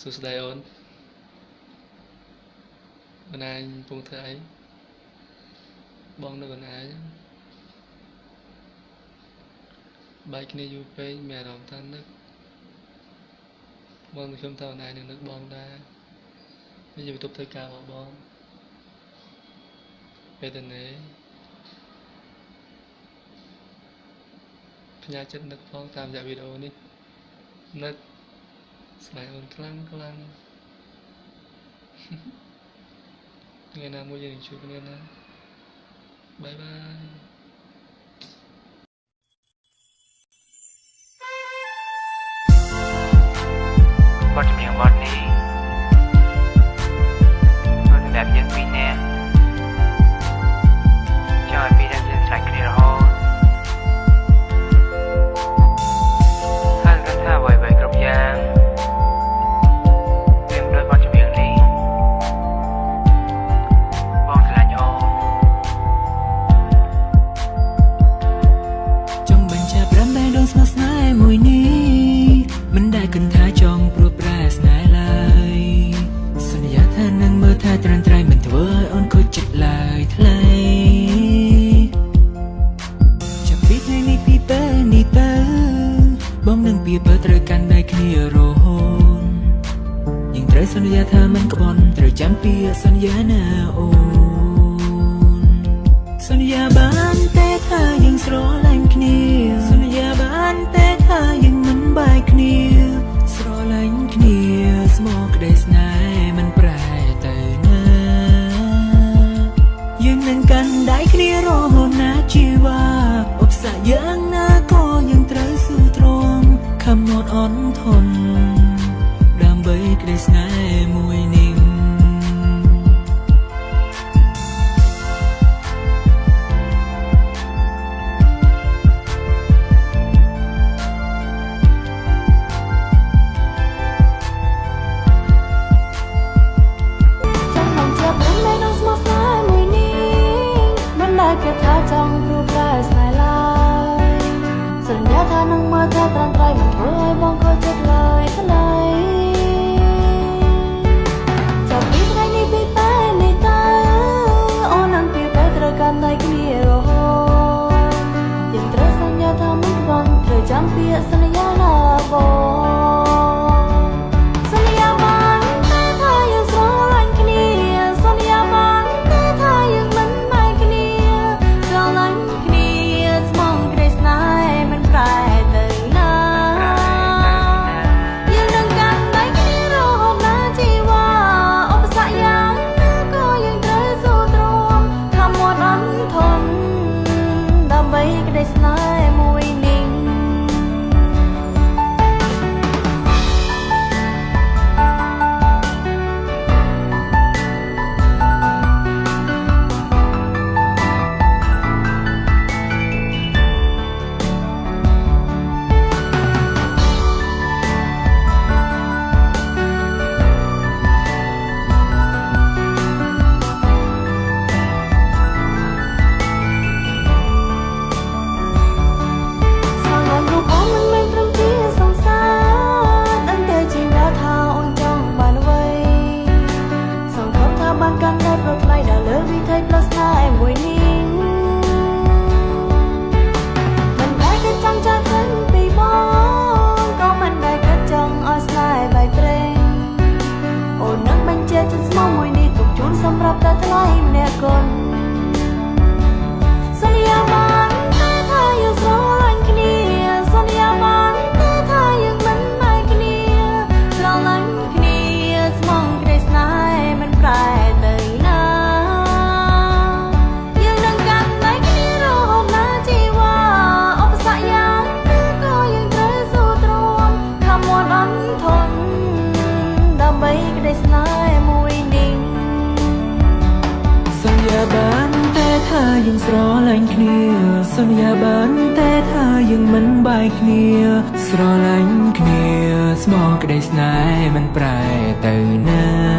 សួស្តីអូនបណ្ណាញកំពុងធ្វើអីបងនៅបណ្ណាញបែកគ្នាយូរពេកមានអារម្មណ៍ថានឹកបងខ្ញុំថាបណ្ណាញនឹងនឹកបងដែរនេះជាបន្ទប់ធ្វើការរបស់បងពេលទៅនេះផ្ញើចិត្តនឹកផងតាមរយៈវីដេអូនេះនឹកស្នេហ៍អូនខ្លាំងថ្ងៃណាមួយយើងនឹងជួបគ្នាណាបាយបាយបទចម្រៀងបទនេះចូលសម្រាប់យើងពីរនាក់ចង់ឲ្យពីរនាក់យើងឆ្លៃគ្នារហូតហើយគិតថាអ្វីៗគ្រប់យ៉ាងមានដូចបទចម្រៀងនេះបងឆ្លាញ់អូនចង់បញ្ជាក់ប្រាំតែដងស្នេហ៍ស្នេហ៍មួយនេះមិនដែលគិតថាចង់ព្រួតប្រែស្នេហ៍ឡើយសន្យាថានឹងមើលថាត្រឹមត្រូវមិនធ្វើឲ្យអូនខូចចិត្តឡើយថ្លៃចាប់ពីថ្ងៃនេះពីពេលនេះទៅបងនឹងពីបើត្រូវកាន់ដៃគ្នារហូតយើងត្រូវសន្យាថាមិនក្បត់ត្រូវចាំពីសន្យាណាអូនសន្យាបានតែថាយើងស្រឡាញ់គ្នាសន្យាបានតែថាយើងមិនបែកគ្នាស្រឡាញ់គ្នាស្មោះក្តីស្នេហ៍មិនប្រែទៅណាយើងនឹងកាន់ដៃគ្នារហូតណាជីវ៉ាឧបសគ្គយ៉ាងណាក៏យើងត្រូវស៊ូទ្រាំខំអត់អន់ធន់ដើម្បីក្តីស្នេហ៍មួយនេះគេថាចង់ព្រួតប្រែស្នេហ៍ឡើយសន្យាថានឹងមើលថាត្រឹមត្រូវមិនធ្វើឲ្យបងខូចចិត្តឡើយថ្លៃចាប់ពីថ្ងៃនេះពីពេលនេះតើអូននឹងពីពេលត្រូវកាន់ដៃគ្នារហូតយើងត្រូវសន្យាថាមិនក្បត់ត្រូវចាំពាក្យសន្យាណាបងសន្យាបានតែថាយើងស្រឡាញ់គ្នាសន្យាបានតែថាយើងមិនបែកគ្នាស្រឡាញ់គ្នាស្មងក្តីស្នេហ៍មិនប្រែទៅណាយើងនឹងកាន់ដៃគ្នារហូតណាជីវ៉ាឧបសគ្គយ៉ាងណាក៏យើងត្រូវស៊ូទ្រាំខំអត់អន់ធន់ដើម្បីក្តីស្នេហ៍មួយនេះសម្រាប់តែថ្លៃម្នាក់កូនសន្យាបានតែថាយើងស្រឡាញ់គ្នាសន្យាបានតែថាយើងមិនបែកគ្នាស្រឡាញ់គ្នាស្មងក្តីស្នេហ៍មិនប្រែទៅណាយើងនឹងកាន់ដៃគ្នារហូតណាជីវ៉ាឧបសគ្គយ៉ាងណាក៏យើងត្រូវស៊ូទ្រាំខំអត់អន់ធន់ដើម្បីក្តីស្នេហ៍មួយនេះសន្យាបានតែថាយើងស្រឡាញ់គ្នាសន្យាបានតែថាយើងមិនបែកគ្នាស្រឡាញ់គ្នាស្មោះក្តីស្នេហ៍មិនប្រែទៅណា